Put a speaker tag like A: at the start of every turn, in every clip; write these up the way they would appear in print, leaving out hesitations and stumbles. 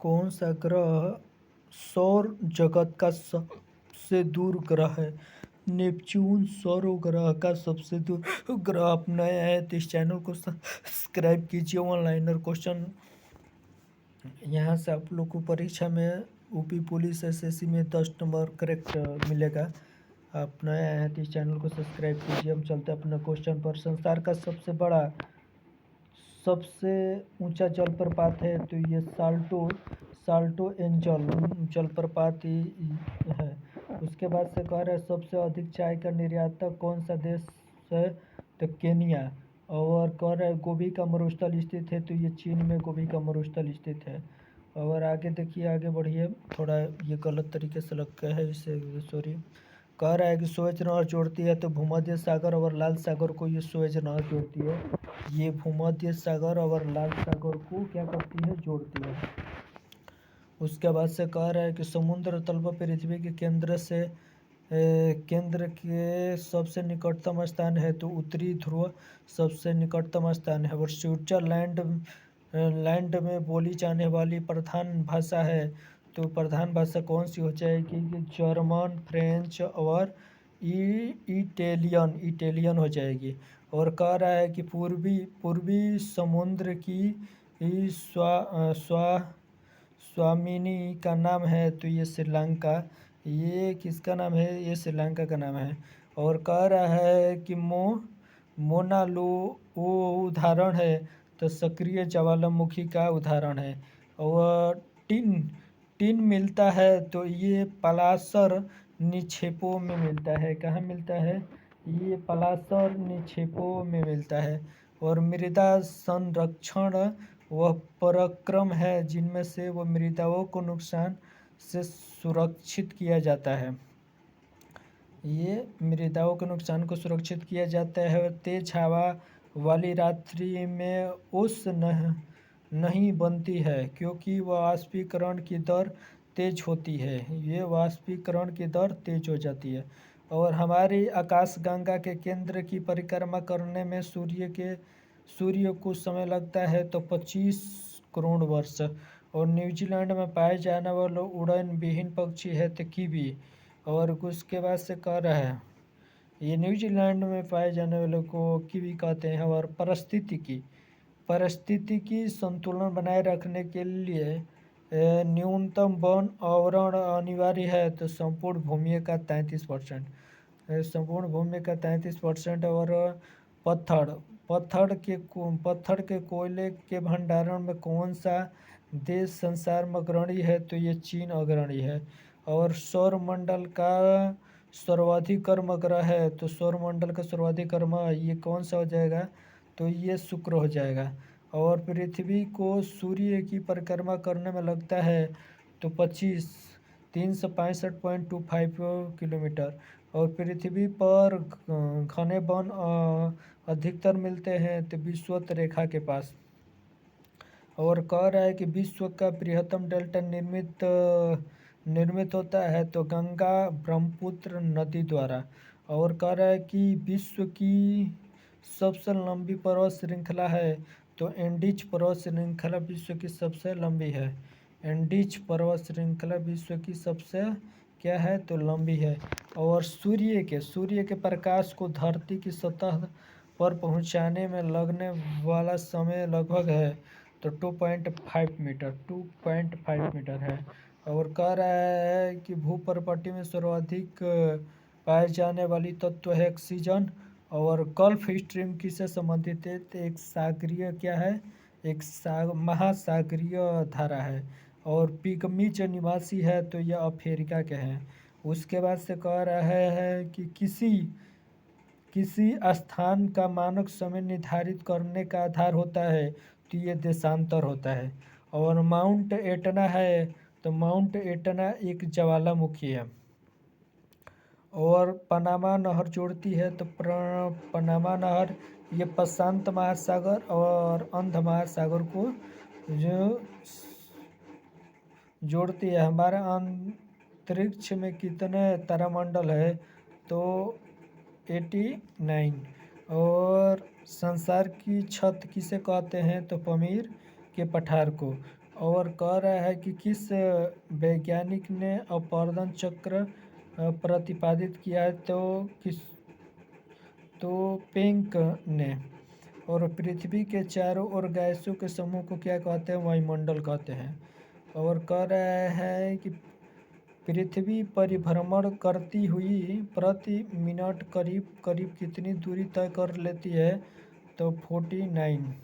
A: कौन सा ग्रह सौर जगत का सबसे दूर ग्रह है? नेपच्यून सौर ग्रह का सबसे दूर ग्रह। आप नए हैं तो इस चैनल को सब्सक्राइब कीजिए। ऑनलाइनर क्वेश्चन यहाँ से आप लोग को परीक्षा में यूपी पुलिस एसएससी में 10 नंबर करेक्ट मिलेगा। आप नए हैं तो इस चैनल को सब्सक्राइब कीजिए। हम चलते हैं अपने क्वेश्चन पर। संसार का सबसे बड़ा सबसे ऊंचा जलप्रपात है तो ये साल्टो एंजल जलप्रपात ही है। उसके बाद से कह रहे हैं सबसे अधिक चाय का निर्यातक कौन सा देश है तो केनिया। और कह रहे हैं गोभी का मरुस्थल स्थित है तो ये चीन में गोभी का मरुस्थल स्थित है। और आगे देखिए, आगे बढ़िए। थोड़ा ये गलत तरीके से लग गया है, इसे सॉरी। कह रहा है कि सुएज नहर जोड़ती है तो भूमध्य सागर और लाल सागर को ये सुएज नहर जोड़ती है। ये भूमध्य सागर और लाल सागर को क्या करती है, जोड़ती है। उसके बाद से कह रहा है कि समुद्र तल पर पृथ्वी के केंद्र के सबसे निकटतम स्थान है तो उत्तरी ध्रुव सबसे निकटतम स्थान है। और स्विट्जरलैंड में बोली जाने वाली प्रधान भाषा है तो प्रधान भाषा कौन सी हो जाएगी? जर्मन, फ्रेंच और इटालियन हो जाएगी। और कह रहा है कि पूर्वी समुद्र की स्वामिनी का नाम है तो ये श्रीलंका। ये किसका नाम है? ये श्रीलंका का नाम है। और कह रहा है कि मोना लो वो उदाहरण है तो सक्रिय ज्वालामुखी का उदाहरण है। और टिन मिलता है तो ये पलाशर निक्षेपों में मिलता है। कहाँ मिलता है? ये पलाशर निक्षेपों में मिलता है। और मृदा संरक्षण वह पराक्रम है जिनमें से वो मृदाओं को नुकसान से सुरक्षित किया जाता है। ये मृदाओं के नुकसान को सुरक्षित किया जाता है। और तेज हवा वाली रात्रि में ओस नहीं बनती है क्योंकि वाष्पीकरण की दर तेज होती है। ये वाष्पीकरण की दर तेज हो जाती है। और हमारी आकाशगंगा के केंद्र की परिक्रमा करने में सूर्य को समय लगता है तो 25 करोड़ वर्ष। और न्यूजीलैंड में पाए जाने वाला उड़न विहीन पक्षी है तो कीवी। और उसके बाद से कह रहा है ये न्यूजीलैंड में पाए जाने वाले को कीवी कहते हैं। और परिस्थितिकी संतुलन बनाए रखने के लिए न्यूनतम वन आवरण अनिवार्य है तो संपूर्ण भूमि का 33%। संपूर्ण भूमि का 33%। और पत्थर के कोयले के भंडारण में कौन सा देश संसार में अग्रणी है तो ये चीन अग्रणी है। और सौरमंडल का सर्वाधिक कर्म ग्रह है तो सौरमंडल का सर्वाधिक कर्म ये कौन सा हो जाएगा तो ये शुक्र हो जाएगा। और पृथ्वी को सूर्य की परिक्रमा करने में लगता है तो 365.25 किलोमीटर। और पृथ्वी पर घने वन अधिकतर मिलते हैं तो विषुवत रेखा के पास। और कह रहा है कि विश्व का बृहत्तम डेल्टा निर्मित होता है तो गंगा ब्रह्मपुत्र नदी द्वारा। और कह रहा है कि विश्व की सबसे लंबी पर्वत श्रृंखला है तो एंडीज पर्वत श्रृंखला विश्व की सबसे लंबी है। एंडीज पर्वत श्रृंखला विश्व की सबसे क्या है तो लंबी है। और सूर्य के प्रकाश को धरती की सतह पर पहुंचाने में लगने वाला समय लगभग है तो 2.5 मीटर है। और कह रहा है कि भूपर्वती में सर्वाधिक पाए जाने वाली तत्व है ऑक्सीजन। और गल्फ स्ट्रीम किससे संबंधित है तो एक सागरीय क्या है, एक महासागरीय धारा है। और पिगमी जो निवासी है तो यह अफ्रीका के हैं। उसके बाद से कह रहा है कि किसी स्थान का मानक समय निर्धारित करने का आधार होता है तो ये देशांतर होता है। और माउंट एटना है तो माउंट एटना एक ज्वालामुखी है। और पनामा नहर जोड़ती है तो पनामा नहर ये प्रशांत महासागर और अंध महासागर को जो जोड़ती है। हमारे अंतरिक्ष में कितने तारामंडल है तो 89। और संसार की छत किसे कहते हैं तो पमीर के पठार को। और कह रहा है कि किस वैज्ञानिक ने अपवर्तन चक्र प्रतिपादित किया है, तो पेंक ने। और पृथ्वी के चारों ओर गैसों के समूह को क्या कहते हैं? वायुमंडल कहते हैं। और कह रहा है कि पृथ्वी परिभ्रमण करती हुई प्रति मिनट करीब करीब कितनी दूरी तय कर लेती है? तो 49।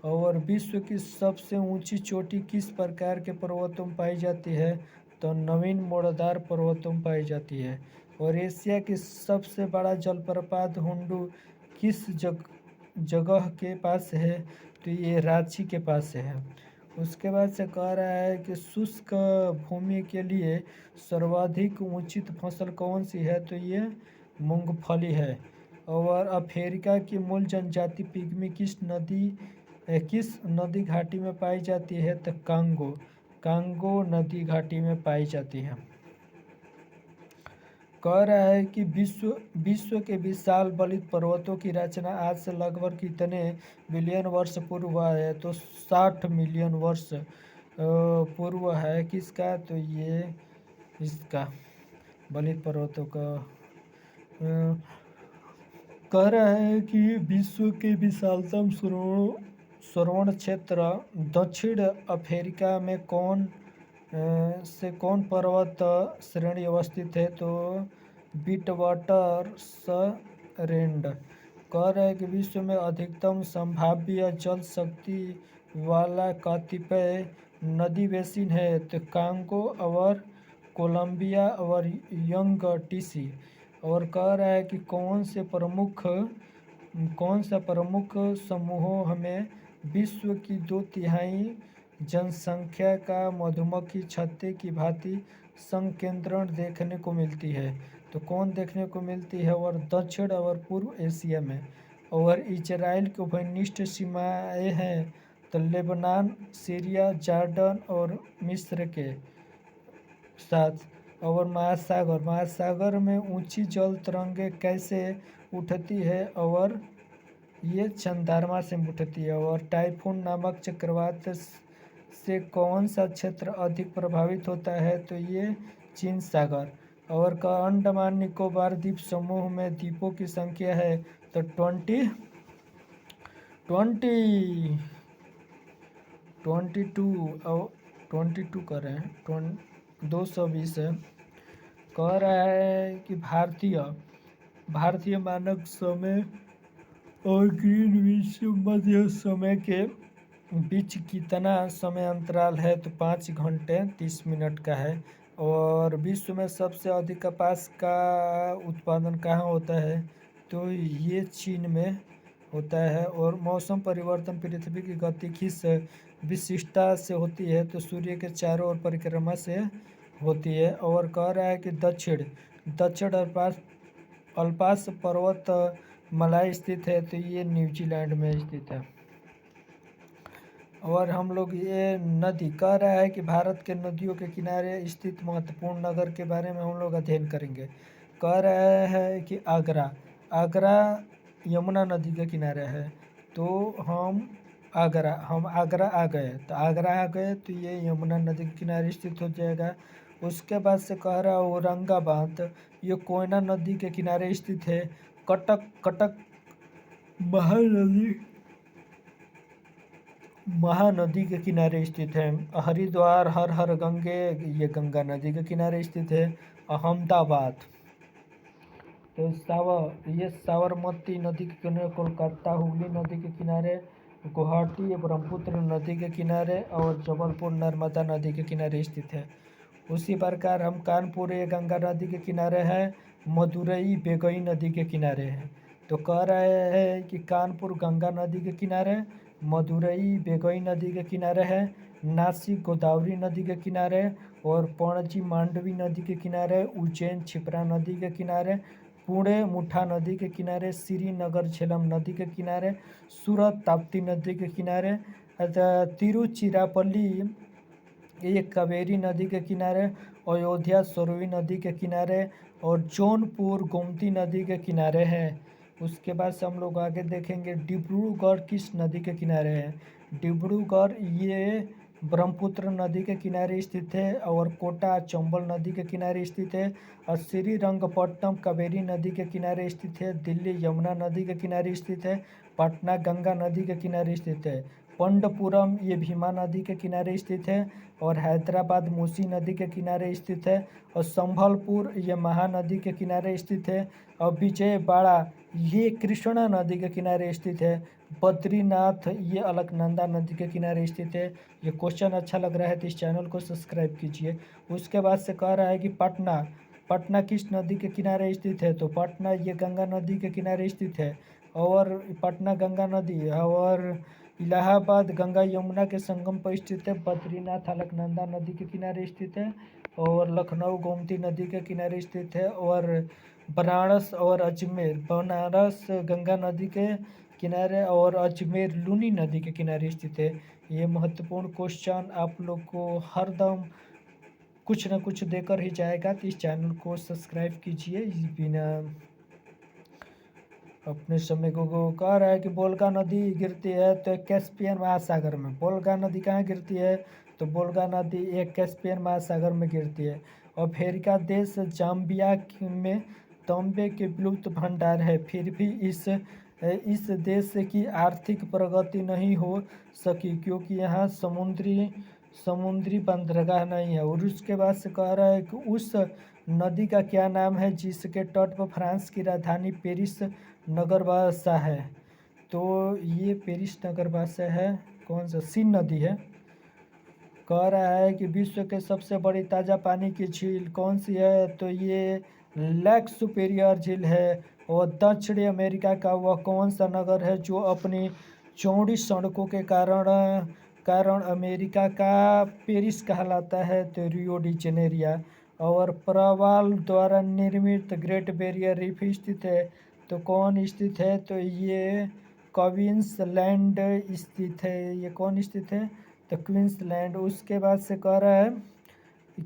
A: और विश्व की सबसे ऊंची चोटी किस प्रकार के पर्वतों में पाई जाती है? तो नवीन मोड़दार पर्वतों में पाई जाती है। और एशिया की सबसे बड़ा जलप्रपात हुंडू किस जगह के पास है? तो ये रांची के पास है। उसके बाद से कह रहा है कि शुष्क भूमि के लिए सर्वाधिक उचित फसल कौन सी है? तो ये मूंगफली है। और अफ्रीका की मूल जनजाति पिग्मी किस नदी घाटी में पाई जाती है? तो कांगो नदी घाटी में पाई जाती है। कह रहा है कि विश्व के विशाल बलित पर्वतों की रचना आज से लगभग कितने बिलियन वर्ष पूर्व हुआ है? तो 60 मिलियन वर्ष पूर्व है। किसका? तो ये इसका बलित पर्वतों का। कह रहा है कि विश्व के विशालतम श्रवण क्षेत्र दक्षिण अफ्रीका में कौन पर्वत श्रेणी अवस्थित है? तो विटवाटरसरैंड। कह रहा है कि विश्व में अधिकतम संभाव्य जल शक्ति वाला कतिपय नदी बेसिन है? तो कांगो और कोलंबिया और यंगटीसी। और कह रहा है कि कौन सा प्रमुख समूहों हमें विश्व की 2/3 जनसंख्या का मधुमक्खी छत्ते की भांति संकेंद्रण देखने को मिलती है? तो कौन देखने को मिलती है? और दक्षिण और पूर्व एशिया में। और इजराइल की उभयनिष्ठ सीमाएं हैं? तो लेबनान, सीरिया, जॉर्डन और मिस्र के साथ। और महासागर में ऊंची जल तरंगें कैसे उठती है? और ये चंद्रमा से उठती है। और टाइफून नामक चक्रवात से कौन सा क्षेत्र अधिक प्रभावित होता है? तो ये चीन सागर। और का अंडमान निकोबार द्वीप समूह में द्वीपों की संख्या है? तो 22 कर रहे हैं, 220 है। कह रहा है कि भारतीय मानक समय और ग्रीनविच मध्य समय के बीच कितना समय अंतराल है? तो 5 घंटे 30 मिनट का है। और विश्व में सबसे अधिक कपास का उत्पादन कहाँ होता है? तो ये चीन में होता है। और मौसम परिवर्तन पृथ्वी की गति किस विशिष्टता से होती है? तो सूर्य के चारों ओर परिक्रमा से होती है। और कह रहा है कि दक्षिण अल्पास पर्वत मलाय स्थित है? तो ये न्यूजीलैंड में स्थित है। और हम लोग ये नदी कह रहा है कि भारत के नदियों के किनारे स्थित महत्वपूर्ण नगर के बारे में हम लोग अध्ययन करेंगे। कह रहा है कि आगरा यमुना नदी के किनारे है। तो हम आगरा आ गए, तो ये यमुना नदी के किनारे स्थित हो जाएगा। उसके बाद से कह रहा है औरंगाबाद, ये कोयना नदी के किनारे स्थित है। कटक महानदी के किनारे स्थित है। हरिद्वार हर हर गंगे, ये गंगा नदी के किनारे स्थित है। अहमदाबाद तो साबरमती नदी के किनारे, कोलकाता हुगली नदी के किनारे, गुवाहाटी ब्रह्मपुत्र नदी के किनारे, और जबलपुर नर्मदा नदी के किनारे स्थित है। उसी प्रकार हम कानपुर ये गंगा नदी के किनारे है, मदुरई बेगई नदी के किनारे है। तो कह रहे हैं कि कानपुर गंगा नदी के किनारे, मदुरई बेगई नदी के किनारे है, नासिक गोदावरी नदी के किनारे, और पणजी मांडवी नदी के किनारे, उज्जैन क्षिप्रा नदी के किनारे, पुणे मुठा नदी के किनारे, श्रीनगर झेलम नदी के किनारे, सूरत ताप्ती नदी के किनारे, तिरुचिरापल्ली ये कावेरी नदी के किनारे, अयोध्या सरयू नदी के किनारे, और जौनपुर गोमती नदी के किनारे है। उसके बाद से हम लोग आगे देखेंगे डिब्रूगढ़ किस नदी के किनारे है। डिब्रूगढ़ ये ब्रह्मपुत्र नदी के किनारे स्थित है। और कोटा चंबल नदी के किनारे स्थित है। और श्रीरंगपट्टनम कावेरी नदी के किनारे स्थित है। दिल्ली यमुना नदी के किनारे स्थित है। पटना गंगा नदी के किनारे स्थित है। पंडपुरम ये भीमा नदी के किनारे स्थित है। और हैदराबाद मूसी नदी के किनारे स्थित है। और संभलपुर ये महानदी के किनारे स्थित है। और विजयवाड़ा ये कृष्णा नदी के किनारे स्थित है। बद्रीनाथ ये अलकनंदा नदी के किनारे स्थित है। ये क्वेश्चन अच्छा लग रहा है तो इस चैनल को सब्सक्राइब कीजिए। उसके बाद से कह रहा है कि पटना पटना किस नदी के किनारे स्थित है, तो पटना ये गंगा नदी के किनारे स्थित है। और पटना गंगा नदी है। और इलाहाबाद गंगा यमुना के संगम पर स्थित है। बद्रीनाथ अलकनंदा नदी के किनारे स्थित है। और लखनऊ गोमती नदी के किनारे स्थित है। और बनारस गंगा नदी के किनारे और अजमेर लूनी नदी के किनारे स्थित है। ये महत्वपूर्ण क्वेश्चन आप लोग को हरदम कुछ न कुछ देकर ही जाएगा, तो इस चैनल को सब्सक्राइब कीजिए। बिना अपने समय को कह रहा है कि वोल्गा नदी गिरती है तो कैस्पियन महासागर में। वोल्गा नदी कहाँ गिरती है, तो वोल्गा नदी एक कैस्पियन महासागर में गिरती है। अफ्रीका देश जाम्बिया में तांबे के विलुप्त भंडार है, फिर भी इस देश की आर्थिक प्रगति नहीं हो सकी क्योंकि यहाँ समुद्री बंदरगाह नहीं है। और उसके बाद से कह रहा है कि उस नदी का क्या नाम है जिसके तट पर फ्रांस की राजधानी पेरिस नगर बसा है, तो ये पेरिस नगर बसा है। कौन सा सीन नदी है। कह रहा है कि विश्व के सबसे बड़ी ताज़ा पानी की झील कौन सी है, तो ये लेक सुपेरियर झील है। और दक्षिणी अमेरिका का वह कौन सा नगर है जो अपनी चौड़ी सड़कों के कारण अमेरिका का पेरिस कहलाता है, तो रियो डी जेनेरिया। और प्रवाल द्वारा निर्मित ग्रेट बैरियर रीफ स्थित है, तो कौन स्थित है, तो ये क्वींसलैंड स्थित है। ये कौन स्थित है, तो क्वींसलैंड। उसके बाद से कह रहा है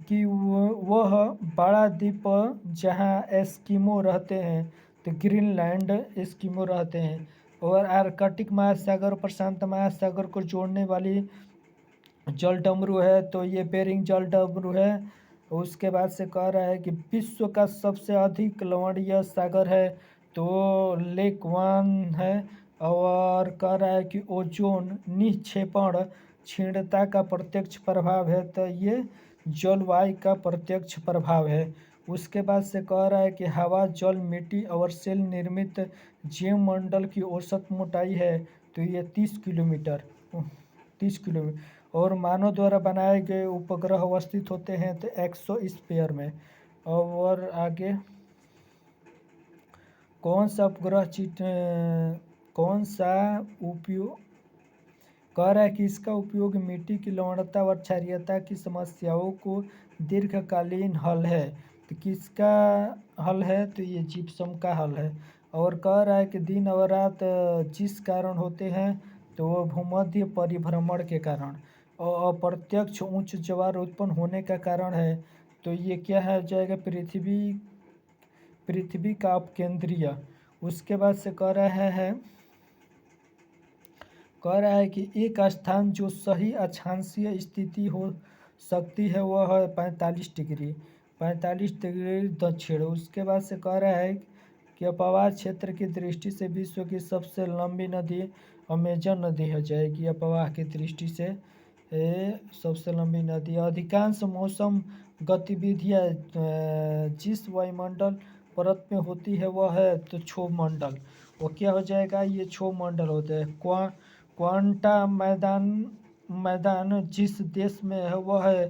A: कि वह बड़ा द्वीप जहाँ एस्किमो रहते हैं, तो ग्रीनलैंड एस्किमो रहते हैं। और आर्कटिक महासागर प्रशांत महासागर को जोड़ने वाली जलडमरू है, तो ये बेरिंग जलडमरू है। उसके बाद से कह रहा है कि विश्व का सबसे अधिक लवणीय सागर है, तो लेक वन है। और कह रहा है कि ओजोन निक्षेपण क्षीणता का प्रत्यक्ष प्रभाव है, तो ये जलवायु का प्रत्यक्ष प्रभाव है। उसके बाद से कह रहा है कि हवा जल मिट्टी और सेल निर्मित जीवमंडल की औसत मोटाई है, तो ये 30 किलोमीटर। और मानव द्वारा बनाए गए उपग्रह अवस्थित होते हैं तो एक्सोस्फीयर में। और आगे कौन सा उपयोग कह रहा है कि इसका उपयोग मिट्टी की लवणता व क्षारीयता की समस्याओं को दीर्घकालीन हल है, तो किसका हल है, तो ये जिप्सम का हल है। और कह रहा है कि दिन और रात जिस कारण होते हैं, तो वह भूमध्य परिभ्रमण के कारण और अप्रत्यक्ष उच्च ज्वार उत्पन्न होने का कारण है, तो ये क्या है हो जाएगा, पृथ्वी का अपकेंद्रीय। उसके बाद से कह रहा है कि एक स्थान जो सही अक्षांशीय स्थिति हो सकती है वह है 45 डिग्री दक्षिण। उसके बाद से कह रहा है कि अपवाह क्षेत्र की दृष्टि से विश्व की सबसे लंबी नदी अमेजन नदी हो जाएगी। अपवाह की दृष्टि से सबसे लंबी नदी। अधिकांश मौसम गतिविधियाँ जिस वायुमंडल परत में होती है वह है तो क्षोभ मंडल। वो क्या हो जाएगा, ये क्षोभ मंडल होता है। क्वांटा मैदान जिस देश में है वह है,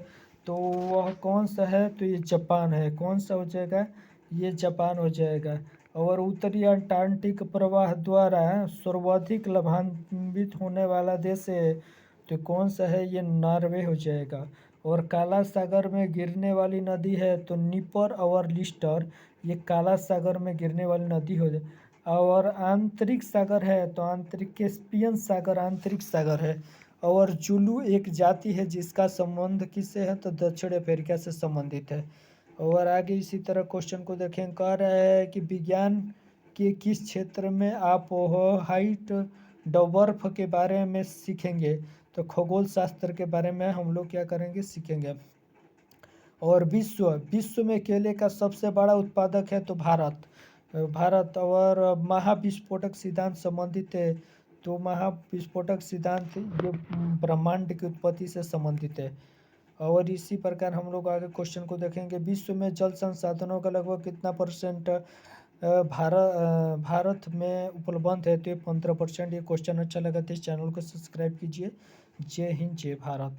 A: तो वह कौन सा है, तो ये जापान है। कौन सा हो जाएगा, ये जापान हो जाएगा। और उत्तरी अंटार्कटिक प्रवाह द्वारा सर्वाधिक लाभान्वित होने वाला देश है, तो कौन सा है, ये नॉर्वे हो जाएगा। और काला सागर में गिरने वाली नदी है तो निपर और लिस्टर, ये काला सागर में गिरने वाली नदी हो जाए। और आंतरिक सागर है तो आंतरिक कैस्पियन सागर आंतरिक सागर है। और जुलू एक जाति है जिसका संबंध किससे है, तो दक्षिण अफ्रीका से संबंधित है। और आगे इसी तरह क्वेश्चन को देखें। कह रहा है कि विज्ञान के किस क्षेत्र में आप हाइट बर्फ के बारे में सीखेंगे, तो खगोल शास्त्र के बारे में हम लोग क्या करेंगे, सीखेंगे। और विश्व में केले का सबसे बड़ा उत्पादक है तो भारत। और महाविस्फोटक सिद्धांत संबंधित है, तो महाविस्फोटक सिद्धांत ये ब्रह्मांड की उत्पत्ति से संबंधित है। और इसी प्रकार हम लोग आगे क्वेश्चन को देखेंगे। विश्व में जल संसाधनों का लगभग कितना परसेंट भारत में उपलब्ध है, तो ये 15%। ये क्वेश्चन अच्छा लगा तो इस चैनल को सब्सक्राइब कीजिए। जय हिंद, जय भारत।